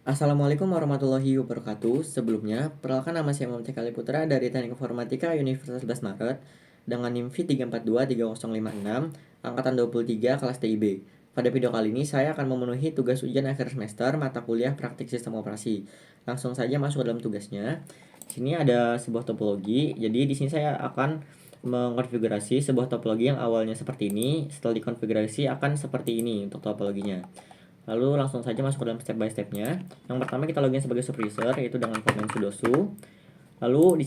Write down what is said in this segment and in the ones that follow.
Assalamualaikum warahmatullahi wabarakatuh. Sebelumnya, perkenalkan nama saya Muhammad Kali Putra dari Teknik Informatika Universitas 11 Maret dengan NIM V3423056, angkatan 23 kelas TIB. Pada video kali ini saya akan memenuhi tugas ujian akhir semester mata kuliah Praktik Sistem Operasi. Langsung saja masuk ke dalam tugasnya. Di sini ada sebuah topologi. Jadi di sini saya akan mengkonfigurasi sebuah topologi yang awalnya seperti ini, setelah dikonfigurasi akan seperti ini untuk topologinya. Lalu langsung saja masuk ke dalam step by stepnya. Yang pertama kita login sebagai super user yaitu dengan komen sudoku. Lalu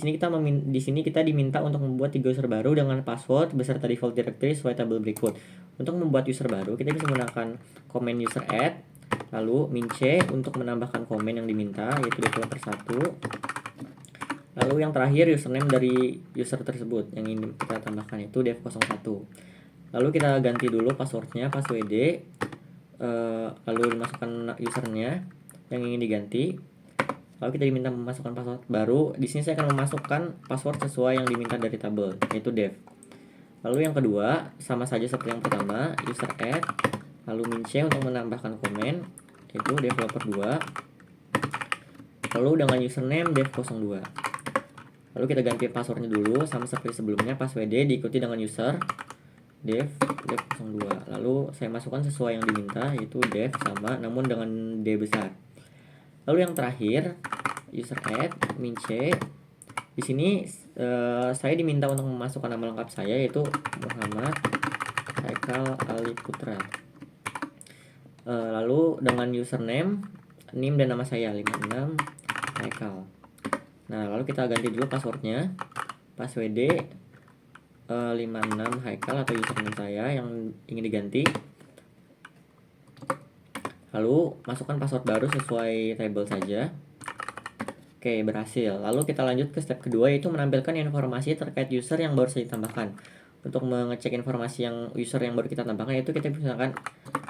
di sini kita diminta untuk membuat 3 user baru dengan password beserta default directory sesuai tabel berikut. Untuk membuat user baru kita bisa menggunakan komen user add, lalu min c untuk menambahkan komen yang diminta yaitu developer 1. Lalu yang terakhir username dari user tersebut yang ingin kita tambahkan itu dev01. Lalu kita ganti dulu passwordnya, passwd, lalu dimasukkan usernya yang ingin diganti. Lalu kita diminta memasukkan password baru. Di sini saya akan memasukkan password sesuai yang diminta dari tabel, yaitu dev. Lalu yang kedua sama saja seperti yang pertama, user add, lalu min c untuk menambahkan komen, yaitu developer 2. Lalu dengan username dev02. Lalu kita ganti passwordnya dulu sama seperti sebelumnya, passwd diikuti dengan user dev02. Lalu saya masukkan sesuai yang diminta yaitu dev sama namun dengan d besar. Lalu yang terakhir user add min c. Di sini saya diminta untuk memasukkan nama lengkap saya yaitu Muhammad Haikal Ali Putra. Lalu dengan username, NIM dan nama saya 56 Haikal. Nah, lalu kita ganti dulu passwordnya. Passwd 56 Haikal atau username saya yang ingin diganti. Lalu masukkan password baru sesuai table saja. Oke, berhasil. Lalu kita lanjut ke step kedua yaitu menampilkan informasi terkait user yang baru saja ditambahkan. Untuk mengecek informasi yang user yang baru kita tambahkan yaitu kita bisa menggunakan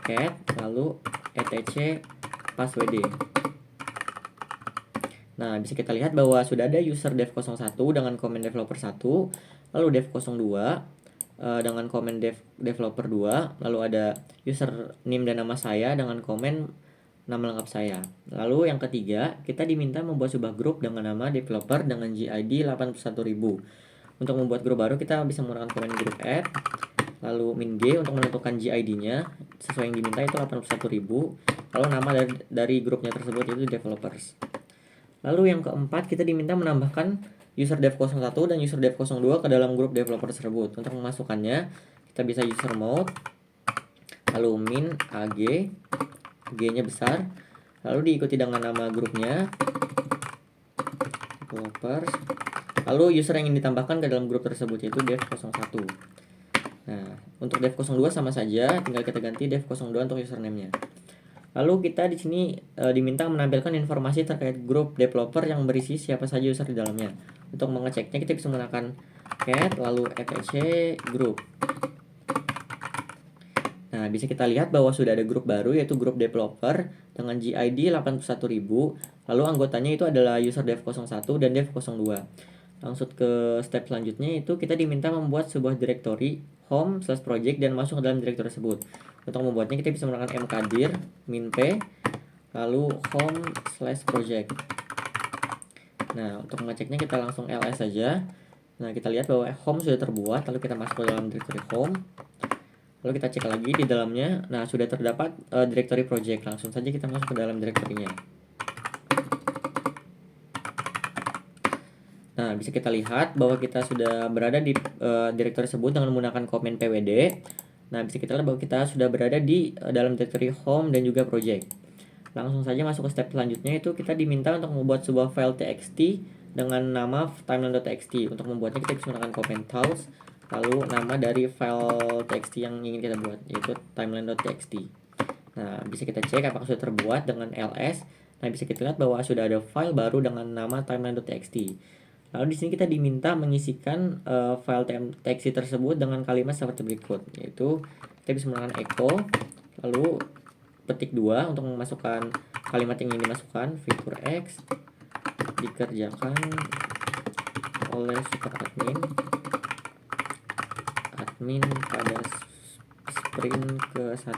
cat lalu etc passwd. Nah, bisa kita lihat bahwa sudah ada user dev01 dengan komen developer 1, lalu dev02 dengan komen developer 2, lalu ada user name dan nama saya dengan komen nama lengkap saya. Lalu yang ketiga, kita diminta membuat sebuah grup dengan nama developer dengan GID 81.000. Untuk membuat grup baru kita bisa menggunakan komen group add, lalu min g untuk menentukan GID-nya sesuai yang diminta itu 81.000. Lalu nama dari grupnya tersebut itu developers. Lalu yang keempat, kita diminta menambahkan user dev01 dan user dev02 ke dalam grup developer tersebut. Untuk memasukkannya, kita bisa user mode, lalu min ag, g-nya besar, lalu diikuti dengan nama grupnya, developers, lalu user yang ingin ditambahkan ke dalam grup tersebut yaitu dev01. Nah, untuk dev02 sama saja, tinggal kita ganti dev02 untuk username-nya. Lalu kita di sini diminta menampilkan informasi terkait grup developer yang berisi siapa saja user di dalamnya. Untuk mengeceknya kita bisa menggunakan cat lalu etc group. Nah, bisa kita lihat bahwa sudah ada grup baru yaitu grup developer dengan GID 81.000. Lalu anggotanya itu adalah user dev01 dan dev02. Langsung ke step selanjutnya itu kita diminta membuat sebuah directory home/project dan masuk ke dalam directory tersebut. Untuk membuatnya kita bisa menggunakan mkdir min p lalu home/project. Nah, untuk mengeceknya kita langsung ls saja. Nah, kita lihat bahwa home sudah terbuat, lalu kita masuk ke dalam directory home. Lalu kita cek lagi di dalamnya. Nah, sudah terdapat directory project. Langsung saja kita masuk ke dalam directory-nya. Nah, bisa kita lihat bahwa kita sudah berada di directory tersebut dengan menggunakan komen pwd. Nah, bisa kita lihat bahwa kita sudah berada di dalam directory home dan juga project. Langsung saja masuk ke step selanjutnya itu kita diminta untuk membuat sebuah file txt dengan nama timeline.txt. Untuk membuatnya kita bisa menggunakan komen tools lalu nama dari file txt yang ingin kita buat yaitu timeline.txt. Nah, bisa kita cek apakah sudah terbuat dengan ls. Nah, bisa kita lihat bahwa sudah ada file baru dengan nama timeline.txt. Lalu di sini kita diminta mengisikan file txt tersebut dengan kalimat seperti berikut, yaitu kita bisa menggunakan echo lalu petik 2 untuk memasukkan kalimat yang ingin dimasukkan, fitur X dikerjakan oleh super admin pada sprint ke-1.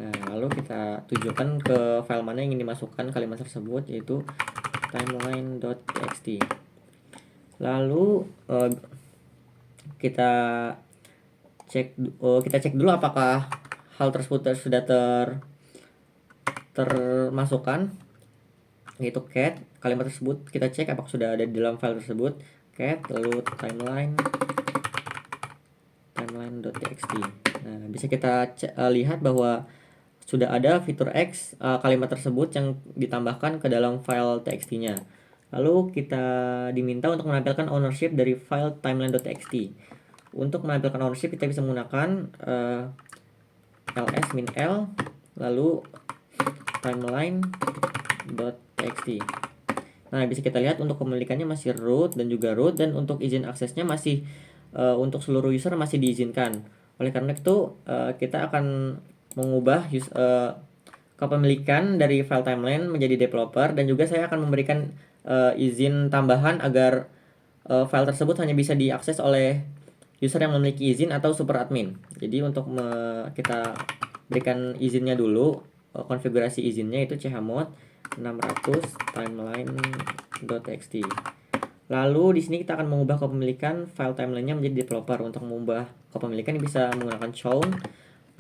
Nah, lalu kita tujukan ke file mana yang ingin dimasukkan kalimat tersebut, yaitu timeline.txt. Lalu kita cek dulu apakah hal tersebut sudah termasukkan, yaitu cat kalimat tersebut. Kita cek apakah sudah ada di dalam file tersebut, cat lalu timeline.txt. Nah, bisa kita lihat bahwa sudah ada fitur X kalimat tersebut yang ditambahkan ke dalam file txt-nya. Lalu kita diminta untuk menampilkan ownership dari file timeline.txt. Untuk menampilkan ownership kita bisa menggunakan ls-l lalu timeline.txt. Nah, bisa kita lihat untuk kepemilikannya masih root dan juga root, dan untuk izin aksesnya masih untuk seluruh user masih diizinkan. Oleh karena itu kita akan mengubah kepemilikan dari file timeline menjadi developer, dan juga saya akan memberikan izin tambahan agar file tersebut hanya bisa diakses oleh user yang memiliki izin atau super admin. Jadi untuk kita berikan izinnya dulu, konfigurasi izinnya itu chmod 600 timeline.txt. Lalu di sini kita akan mengubah kepemilikan file timelinenya menjadi developer. Untuk mengubah kepemilikan bisa menggunakan chown.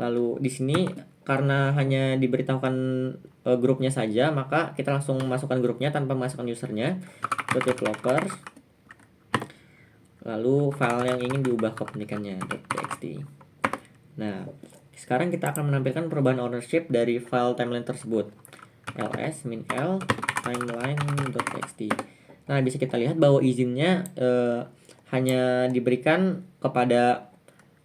Lalu di sini karena hanya diberitahukan grupnya saja, maka kita langsung masukkan grupnya tanpa memasukkan usernya ke developer. Lalu file yang ingin diubah kepemilikannya .txt. Nah, sekarang kita akan menampilkan perubahan ownership dari file timeline tersebut. ls-l timeline.txt. Nah, bisa kita lihat bahwa izinnya hanya diberikan kepada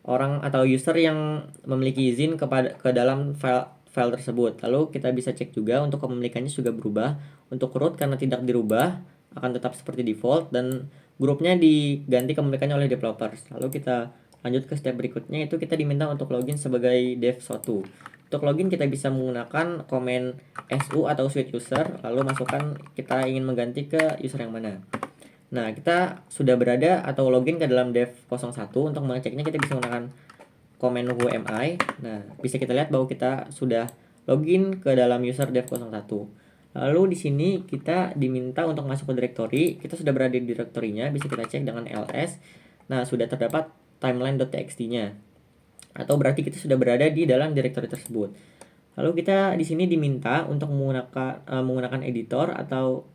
orang atau user yang memiliki izin ke dalam file tersebut. Lalu kita bisa cek juga untuk kepemilikannya sudah berubah. Untuk root karena tidak dirubah, akan tetap seperti default, dan grupnya diganti kepemilikannya oleh developers. Lalu kita lanjut ke step berikutnya, itu kita diminta untuk login sebagai dev suatu. Untuk login kita bisa menggunakan komen su atau switch user, lalu masukkan kita ingin mengganti ke user yang mana. Nah, kita sudah berada atau login ke dalam dev 01. Untuk mengeceknya kita bisa menggunakan komen who am I. Nah, bisa kita lihat bahwa kita sudah login ke dalam user dev 01. Lalu di sini kita diminta untuk masuk ke directory. Kita sudah berada di directory-nya, bisa kita cek dengan ls. Nah, sudah terdapat timeline.txt-nya. Atau berarti kita sudah berada di dalam directory tersebut. Lalu kita di sini diminta untuk menggunakan editor atau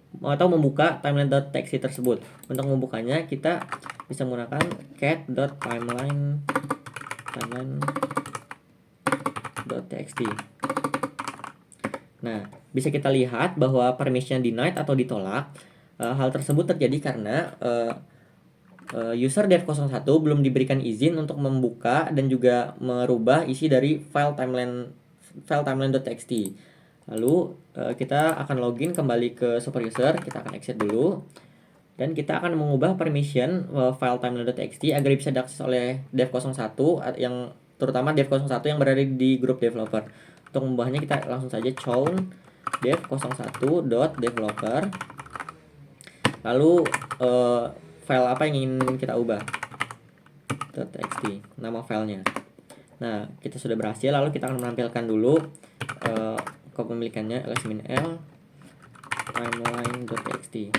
membuka timeline.txt tersebut. Untuk membukanya kita bisa menggunakan cat.timeline.txt. Nah, bisa kita lihat bahwa permission denied atau ditolak. Hal tersebut terjadi karena user dev 01 belum diberikan izin untuk membuka dan juga merubah isi dari file timeline.txt. Lalu kita akan login kembali ke super user, kita akan exit dulu, dan kita akan mengubah permission file timeline.txt agar bisa diakses oleh dev 01 yang terutama dev 01 yang berada di grup developer. Untuk mengubahnya kita langsung saja chown dev01.developer. Lalu file apa yang ingin kita ubah, .txt, nama filenya. Nah, kita sudah berhasil. Lalu kita akan menampilkan dulu kepemilikannya ls-l timeline.txt.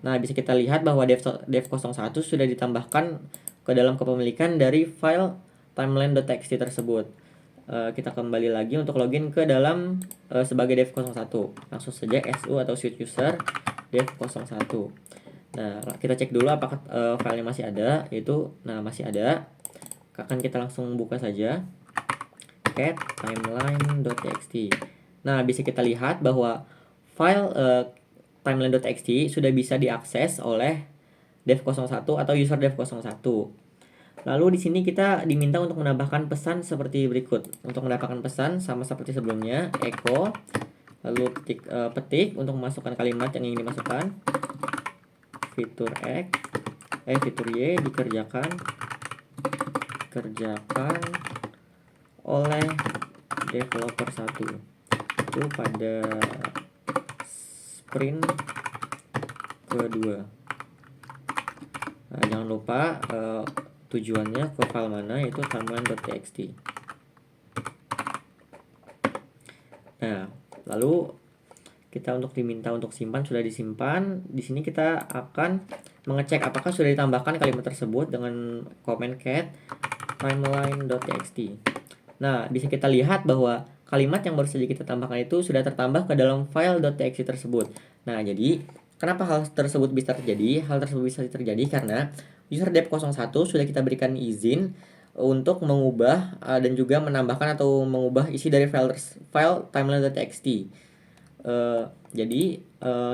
Nah, bisa kita lihat bahwa dev 01 sudah ditambahkan ke dalam kepemilikan dari file timeline.txt tersebut. Kita kembali lagi untuk login ke dalam sebagai dev 01. Langsung saja su atau switch user dev 01. Nah, kita cek dulu apakah filenya masih ada, yaitu masih ada. Akan kita langsung buka saja cat timeline.txt. Nah, bisa kita lihat bahwa file timeline.txt sudah bisa diakses oleh dev 01 atau user dev 01. Lalu di sini kita diminta untuk menambahkan pesan seperti berikut. Untuk mendapatkan pesan sama seperti sebelumnya, echo, lalu petik untuk memasukkan kalimat yang ingin dimasukkan. Fitur Y dikerjakan oleh developer 1 itu pada sprint kedua. Nah, jangan lupa tujuannya ke file mana, yaitu timeline.txt. Lalu kita untuk diminta untuk simpan sudah disimpan. Di sini kita akan mengecek apakah sudah ditambahkan kalimat tersebut dengan komen cat timeline.txt. Nah, bisa kita lihat bahwa kalimat yang baru saja kita tambahkan itu sudah tertambah ke dalam file .txt tersebut. Nah, jadi kenapa hal tersebut bisa terjadi? Hal tersebut bisa terjadi karena user dev01 sudah kita berikan izin untuk mengubah dan juga menambahkan atau mengubah isi dari file timeline.txt. Jadi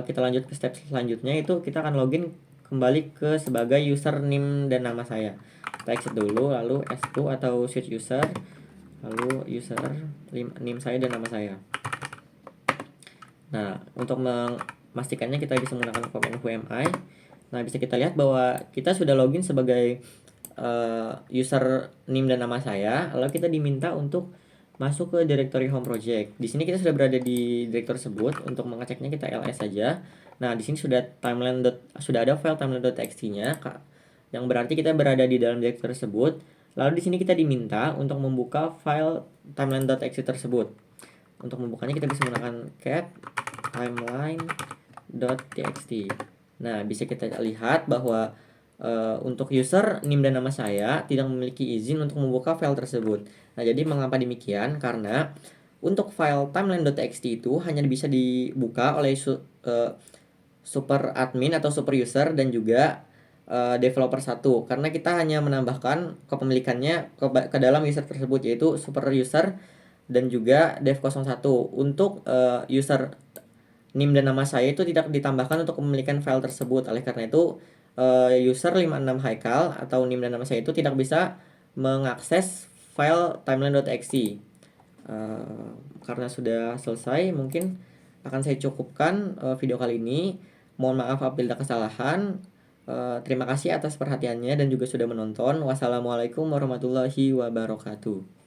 kita lanjut ke step selanjutnya, itu kita akan login kembali ke sebagai username dan nama saya. Kita exit dulu, lalu s2 atau switch user, lalu user name saya dan nama saya. Nah, untuk memastikannya kita bisa menggunakan komen whoami. Nah, bisa kita lihat bahwa kita sudah login sebagai user name dan nama saya, lalu kita diminta untuk masuk ke directory home project. Di sini kita sudah berada di directory tersebut. Untuk mengeceknya kita ls saja. Nah, di sini sudah sudah ada file timeline.txt-nya, yang berarti kita berada di dalam directory tersebut. Lalu di sini kita diminta untuk membuka file timeline.txt tersebut. Untuk membukanya kita bisa menggunakan cat timeline.txt. Nah, bisa kita lihat bahwa untuk user name dan nama saya tidak memiliki izin untuk membuka file tersebut. Nah, jadi mengapa demikian? Karena untuk file timeline.txt itu hanya bisa dibuka oleh super admin atau super user dan juga developer 1, karena kita hanya menambahkan kepemilikannya ke dalam user tersebut, yaitu super user dan juga dev01. Untuk user name dan nama saya itu tidak ditambahkan untuk kepemilikan file tersebut. Oleh karena itu user 56 Haikal atau name dan nama saya itu tidak bisa mengakses file timeline.txt. Karena sudah selesai, mungkin akan saya cukupkan video kali ini. Mohon maaf apabila ada kesalahan. Terima kasih atas perhatiannya dan juga sudah menonton. Wassalamualaikum warahmatullahi wabarakatuh.